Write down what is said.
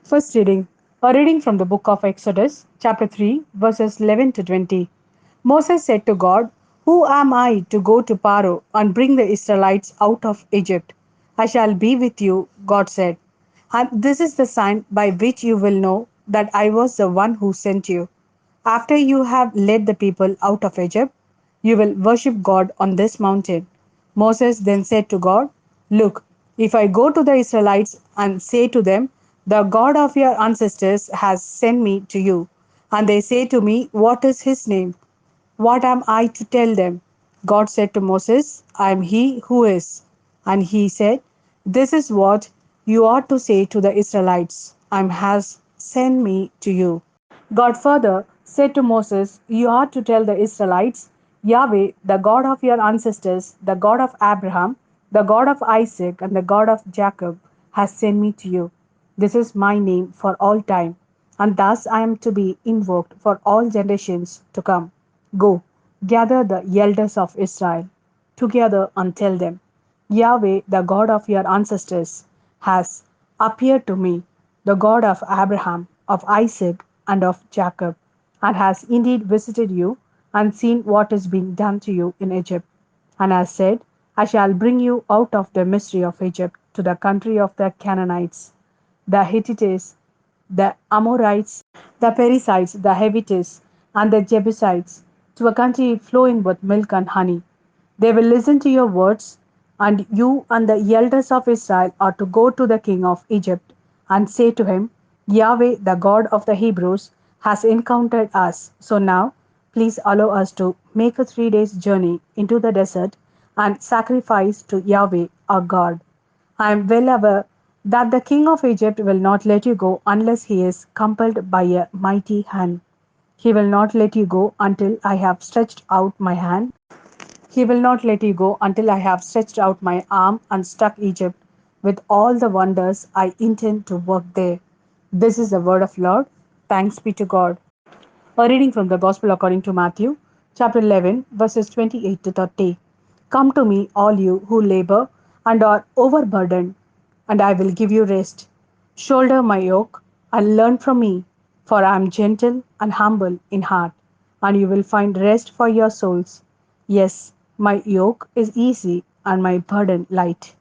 First reading. A reading from the book of Exodus, chapter 3, verses 11 to 20. Moses said to God, "Who am I to go to Pharaoh and bring the Israelites out of Egypt? I shall be with you," God said. "And this is the sign by which you will know that I was the one who sent you. After you have led the people out of Egypt, you will worship God on this mountain." Moses then said to God, "Look, if I go to the Israelites and say to them, 'The God of your ancestors has sent me to you,' and they say to me, 'What is his name?' what am I to tell them?" God said to Moses, "I am he who is." And he said, "This is what you ought to say to the Israelites: 'I has sent me to you.'" God further said to Moses, "You are to tell the Israelites, 'Yahweh, the God of your ancestors, the God of Abraham, the God of Isaac, and the God of Jacob, has sent me to you.' This is my name for all time, and thus I am to be invoked for all generations to come. Go, gather the elders of Israel together and tell them, 'Yahweh, the God of your ancestors, has appeared to me, the God of Abraham, of Isaac, and of Jacob, and has indeed visited you and seen what is being done to you in Egypt, and has said, I shall bring you out of the misery of Egypt to the country of the Canaanites, the Hittites, the Amorites, the Perizzites, the Hivites, and the Jebusites, to a country flowing with milk and honey. They will listen to your words, and you and the elders of Israel are to go to the king of Egypt and say to him, 'Yahweh, the God of the Hebrews, has encountered us. So now, please allow us to make a 3 days journey into the desert and sacrifice to Yahweh our God. I am well aware that the king of Egypt will not let you go unless he is compelled by a mighty hand. He will not let you go until I have stretched out my hand. He will not let you go until I have stretched out my arm and struck Egypt with all the wonders I intend to work there.'" This is the word of Lord. Thanks be to God. A reading from the Gospel according to Matthew, chapter 11, verses 28 to 30. "Come to me, all you who labor and are overburdened, and I will give you rest. Shoulder my yoke and learn from me, for I am gentle and humble in heart, and you will find rest for your souls. Yes, my yoke is easy and my burden light."